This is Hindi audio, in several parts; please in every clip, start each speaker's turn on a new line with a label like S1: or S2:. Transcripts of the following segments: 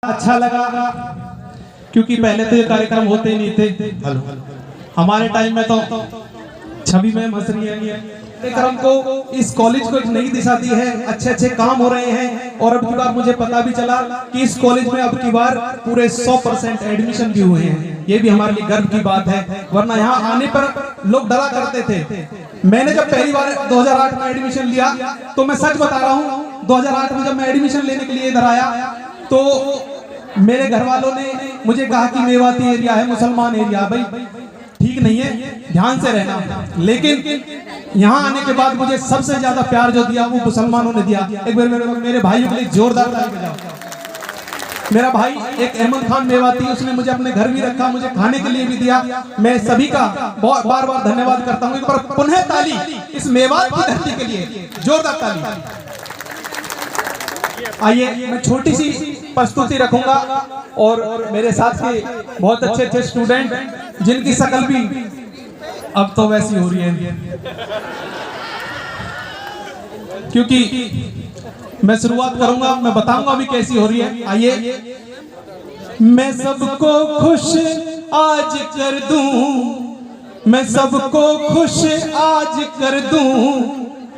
S1: अच्छा लगा क्योंकि पहले तो ये कार्यक्रम होते ही नहीं थे। हमारे टाइम में तो छवि में हंस रही है, कार्यक्रम को इस कॉलेज को एक नई दिशा दी है, अच्छे अच्छे काम हो रहे हैं। और अब की बार मुझे पता भी चला कि इस कॉलेज में अब की बार पूरे 100% एडमिशन भी हुए हैं। ये भी हमारे लिए गर्व की बात है, वरना यहाँ आने पर लोग डरा करते थे। मैंने जब पहली बार 2008 में एडमिशन लिया तो मैं सच बता रहा हूँ, 2008 में जब मैं एडमिशन लेने के लिए इधर आया तो मेरे घर वालों ने मुझे कहा कि मेवाती एरिया है, मुसलमान एरिया, भाई ठीक नहीं है, ध्यान से रहना। लेकिन यहाँ आने के बाद मुझे सबसे ज्यादा प्यार जो दिया वो मुसलमानों ने दिया। एक बार मेरे भाइयों के लिए जोरदार ताली बजाओ। मेरा भाई एक अहमद खान मेवाती, उसने मुझे अपने घर भी रखा, मुझे खाने के लिए भी दिया। मैं सभी का बार बार धन्यवाद करता हूँ। एक बार पुनः ताली इस मेवात की धरती के लिए, जोरदार ताली। आइए मैं छोटी सी प्रस्तुति रखूंगा और मेरे साथ के बहुत अच्छे अच्छे स्टूडेंट जिनकी शकल भी अब तो वैसी हो रही है, क्योंकि मैं शुरुआत करूंगा, मैं बताऊंगा अभी कैसी हो रही है। आइए। मैं सबको खुश आज कर दूं, मैं सबको खुश आज कर दूं,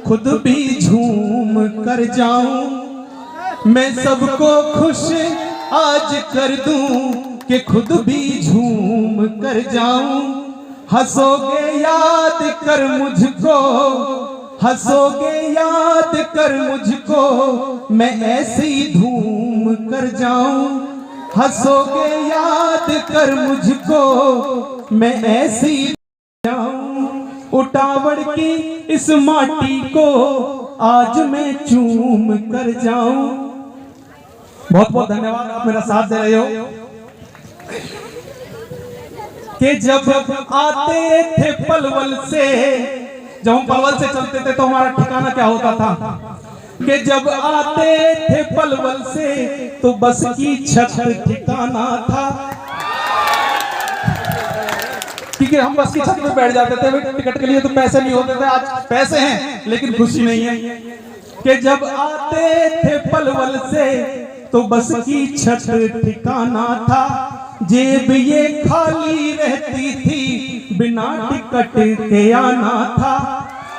S1: खुद भी झूम कर जाऊं। मैं सबको खुश आज कर दूं कि खुद भी झूम कर जाऊं। हंसोगे याद कर मुझको, हंसोगे याद कर मुझको, मैं ऐसी धूम कर जाऊं। हंसोगे याद कर मुझको, मैं ऐसी जाऊं। उटावड़ की इस माटी को आज मैं चूम कर जाऊं। बहुत बहुत धन्यवाद, आप मेरा साथ दे रहे हो। कि जब आते थे पलवल से, जब हम पलवल से चलते थे तो हमारा ठिकाना क्या होता था कि जब आते थे पलवल से तो बस की छत ठिकाना था। क्योंकि हम बस की छत पे बैठ जाते थे, टिकट के लिए तो पैसे नहीं होते थे, आज पैसे हैं लेकिन खुशी नहीं है। कि जब आते थे पलवल से तो बस की छत ठिकाना था। जेब ये खाली रहती थी, बिना टिकट के आना था।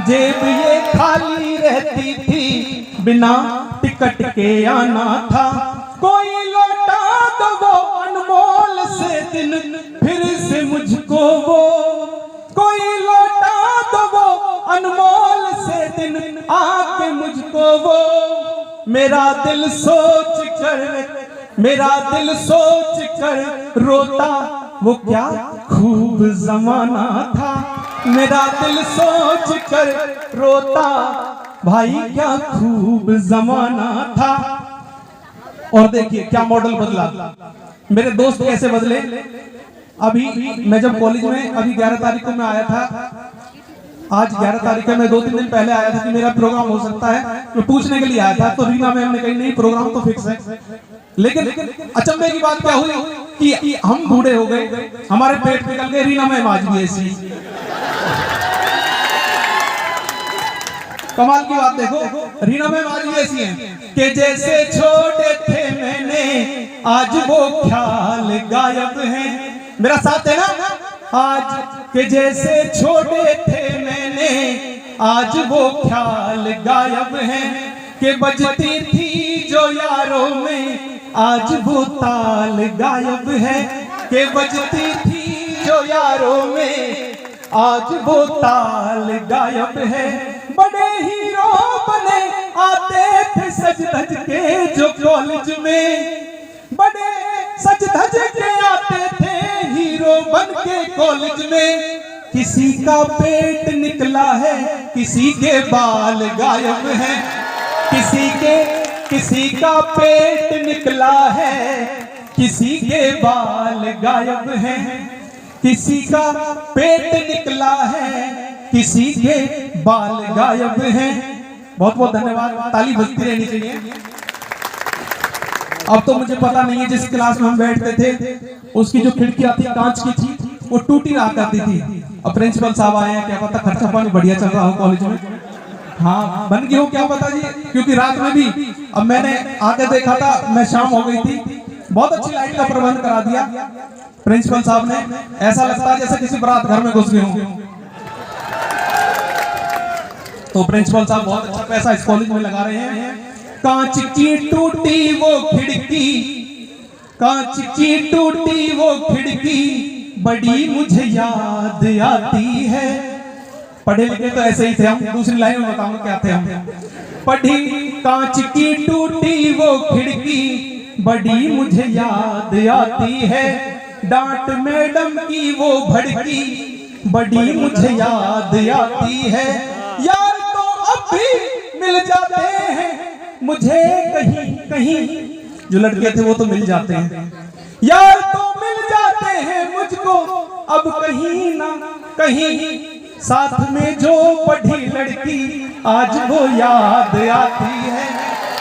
S1: जेब ये खाली रहती थी, बिना टिकट के आना था। कोई लौटा दो वो अनमोल से दिन, फिर से मुझको वो, कोई लौटा दो वो अनमोल से दिन, आके मुझको वो। मेरा दिल सोच कर, मेरा दिल सोच कर रोता, वो क्या खूब जमाना था। मेरा दिल सोच कर रोता, भाई क्या खूब जमाना था। और देखिए क्या मॉडल बदला, मेरे दोस्त कैसे बदले। अभी मैं जब कॉलेज में अभी 11 तारीख को मैं आया था, आज 11 तारीख है, मैं 2-3 दिन पहले आया था कि मेरा प्रोग्राम हो सकता है, मैं पूछने के लिए आया था। तो रीना मैम ने कही नहीं, प्रोग्राम तो फिक्स है। लेकिन अचंभे की बात क्या हुई कि हम बूढ़े हो गए, हमारे पेट निकल गए, रीना मैम आज भी ऐसी। कमाल की बात देखो, रीना मैम आज भी ऐसी हैं कि जैसे छोड़े थे मैंने आज वो ख्याल गायब है। मेरा साथ है ना। आज के जैसे छोड़े थे मैंने आज वो ख्याल गायब है। कि बजती थी जो यारों में आज वो ताल गायब है। कि बजती थी जो यारों में आज वो ताल गायब है। बड़े हीरो बने आते थे सज धज के जो कॉलेज में, बड़े सज धज के आते थे हीरो बन के कॉलेज में। किसी का पेट निकला है, किसी के बाल गायब हैं। किसी का पेट निकला है, किसी के बाल गायब हैं। किसी का पेट निकला है, किसी के बाल गायब हैं। बहुत बहुत धन्यवाद, ताली बजती रहनी चाहिए। अब तो मुझे पता नहीं है, जिस क्लास में हम बैठते थे उसकी जो खिड़कियां थी कांच की थी, वो टूटी रहा करती थी। अब प्रिंसिपल साहब आए हैं, क्या पता खर्चा पानी बढ़िया चल रहा हो कॉलेज में। हाँ बन गई हो क्या पता जी, क्योंकि रात में भी अब मैंने आके देखा था, मैं शाम हो गई थी बहुत अच्छी लाइट का प्रबंध करा दिया प्रिंसिपल साहब ने। ऐसा लगता है जैसे किसी बारात घर में घुस गए हों। तो प्रिंसिपल साहब बहुत अच्छा पैसा इस कॉलेज में लगा रहे हैं। कांच की टूटी वो खिड़की, कांच की टूटी वो खिड़की बड़ी मुझे याद आती है। पढ़े लिखे तो ऐसे ही थे हम, दूसरी लाइन में बताऊंगा क्या थे हम। पढ़ी कांच की टूटी वो खिड़की बड़ी मुझे याद आती है, डांट मैडम की वो भड़की बड़ी मुझे याद आती है। यार तो अब भी मिल जाते हैं मुझे कहीं कहीं, जो लड़के थे वो तो मिल जाते हैं। यार तो मिल जाते हैं मुझको अब कहीं ना कहीं, साथ में जो पढ़ी लड़की आज वो याद आती है।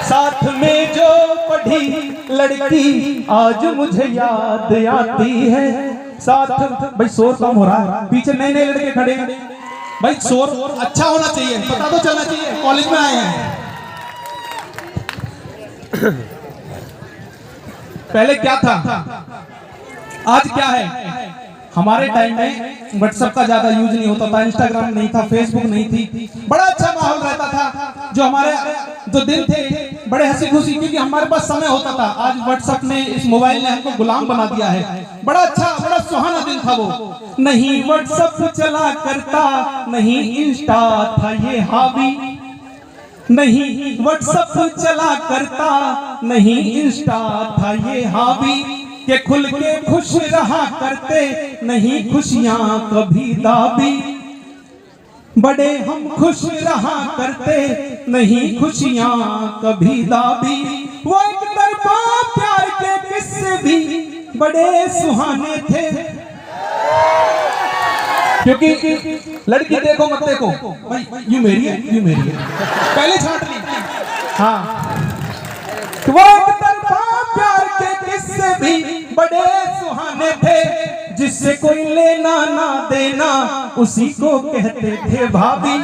S1: साथ में जो पढ़ी लड़की आज मुझे याद आती है। साथ भाई शोर कम हो रहा है, पीछे नए नए लड़के खड़े हैं भाई, शोर अच्छा होना चाहिए, पता तो चलना चाहिए कॉलेज में आए हैं। पहले क्या था आज क्या है? हमारे टाइम में व्हाट्सएप का ज्यादा यूज नहीं होता था, इंस्टाग्राम नहीं था, फेसबुक नहीं थी, बड़ा अच्छा माहौल रहता था। जो हमारे जो दिन थे बड़े हंसी खुशी, क्योंकि हमारे पास समय होता था। आज व्हाट्सएप ने, इस मोबाइल ने हमको गुलाम बना दिया है। बड़ा अच्छा बड़ा सुहाना दिन था वो। नहीं व्हाट्सएप चला करता, नहीं इंस्टा था ये हावी, नहीं व्हाट्सएप चला करता, नहीं इंस्टा था ये हावी, के खुल के खुश रहा करते, नहीं खुशियां कभी दाबी। बड़े हम खुश रहा करते, नहीं खुशियां कभी दाबी। वो एक तरफा प्यार के किस्से भी बड़े सुहाने थे। क्योंकि लड़की देखो मत देखो भाई, यू मेरी है, यू मेरी है, पहले छांट ली। हाँ, वो एक तरफा प्यार के किस्से भी बड़े सुहाने थे, जिससे कोई लेना ना देना उसी को कहते थे भाभी।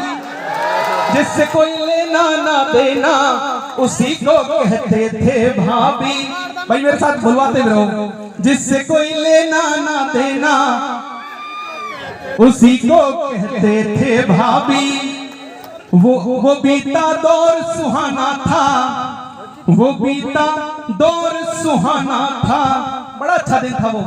S1: जिससे कोई लेना ना देना उसी को कहते थे भाभी। भाई मेरे साथ बुलवाते रहो। जिससे कोई लेना ना देना उसी को कहते थे भाभी। वो बीता दौर सुहाना था, वो बीता दौर सुहाना था। बड़ा अच्छा दिन था वो,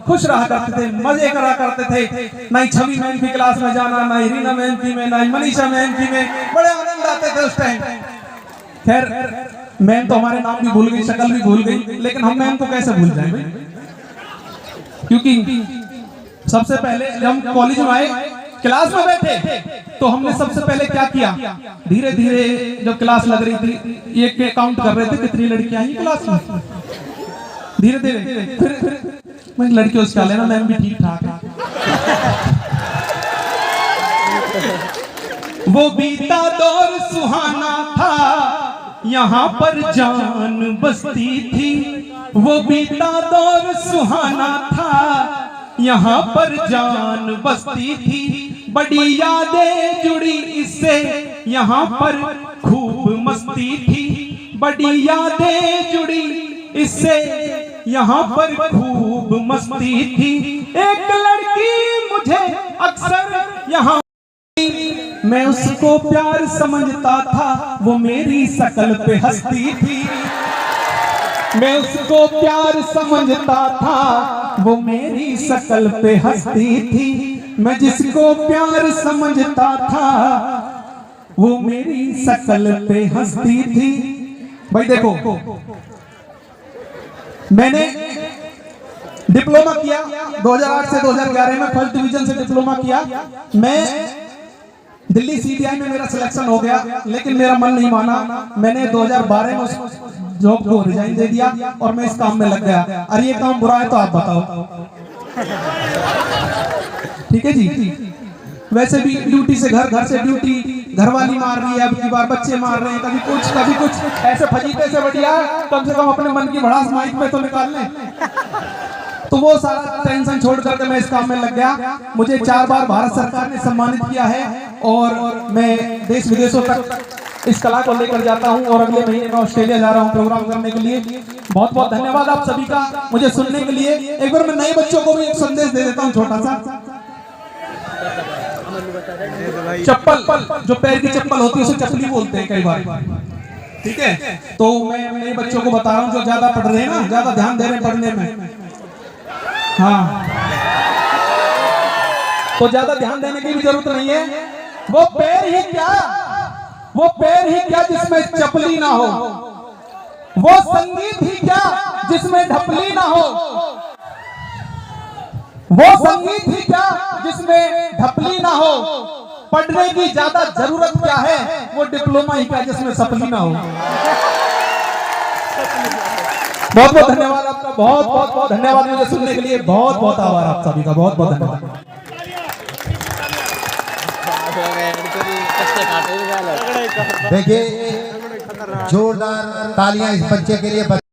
S1: खुश रहा करते थे, मजे करा करते थे। ना ही छवि मैम की क्लास में जाना, ना ही रीना मैम की में, ना ही मनीषा मैम की में, बड़े आनंद आते थे उस टाइम। खैर मैम तो हमारे नाम भी भूल गई, शक्ल भी भूल गई, लेकिन हम मैम को कैसे भूल जाए भाई? क्योंकि सबसे पहले जब हम कॉलेज में आए, क्लास में बैठे, तो हमने सबसे पहले क्या किया, धीरे धीरे जब क्लास लग रही थी, ये काउंट कर रहे थे कितनी लड़कियां आई क्लास में। धीरे धीरे फिर मैं लड़कियों से लेना, मैम भी ठीक ठाक है। वो बीता दौर सुहाना था, यहाँ पर जान बसती थी। वो बीता दौर सुहाना था, यहाँ पर जान बसती थी। बड़ी यादें जुड़ी इससे, यहाँ पर खूब मस्ती थी। बड़ी यादें जुड़ी इससे, यहाँ पर खूब मस्ती थी। एक लड़की मुझे अक्सर यहाँ, मैं उसको प्यार समझता था, वो मेरी शक्ल पे हंसती थी। मैं उसको प्यार समझता था, वो मेरी शक्ल पे हंसती थी। मैं जिसको प्यार समझता था, वो मेरी शक्ल पे हंसती थी। भाई देखो, मैंने डिप्लोमा किया 2008 से 2011 में, फर्स्ट डिवीजन से डिप्लोमा किया। मैं दिल्ली सीबीआई में मेरा सिलेक्शन हो गया, लेकिन मेरा मन नहीं माना। मैंने 2012 में उस जॉब को रिजाइन दे दिया और मैं इस काम में लग गया। अरे ये काम बुरा है तो आप बताओ, ठीक है जी? वैसे भी ड्यूटी से घर, घर से ड्यूटी, घरवाली मार रही है, अब की बार बच्चे मार रहे हैं, कभी कुछ ऐसे फजीते से बढ़िया कम से कम अपने मन की भड़ास माइक में तो निकाल लें। तो वो सारा टेंशन छोड़ करके मैं इस काम में लग गया। मुझे 4 बार भारत सरकार ने सम्मानित किया है और मैं देश विदेशों तक इस कला को लेकर जाता हूं और अगले महीने में ऑस्ट्रेलिया जा रहा हूं प्रोग्राम करने के लिए। बहुत बहुत धन्यवाद आप सभी का मुझे सुनने के लिए। एक बार मैं नए बच्चों को भी एक संदेश दे देता हूं छोटा सा। चप्पल, जो पैर की चप्पल होती है उसे चप्पली बोलते हैं कई बार, ठीक है। तो मैं नए बच्चों को बता रहा हूं जो ज्यादा पढ़ रहे हैं ना, ज्यादा ध्यान दे रहे हैं पढ़ने में, हाँ, तो ज्यादा ध्यान देने की भी जरूरत नहीं है। वो पैर ही क्या, वो पैर ही क्या जिसमें चपली ना हो, वो संगीत ही क्या जिसमें ढपली ना हो, वो संगीत ही क्या जिसमें ढपली ना हो, पढ़ने की ज्यादा जरूरत क्या है, वो डिप्लोमा ही क्या जिसमें सपली ना हो। बहुत बहुत धन्यवाद आपका, बहुत बहुत बहुत धन्यवाद मुझे सुनने के लिए, बहुत बहुत आभार आप सभी का, बहुत बहुत धन्यवाद।
S2: देखिए जोरदार तालियां इस बच्चे के लिए।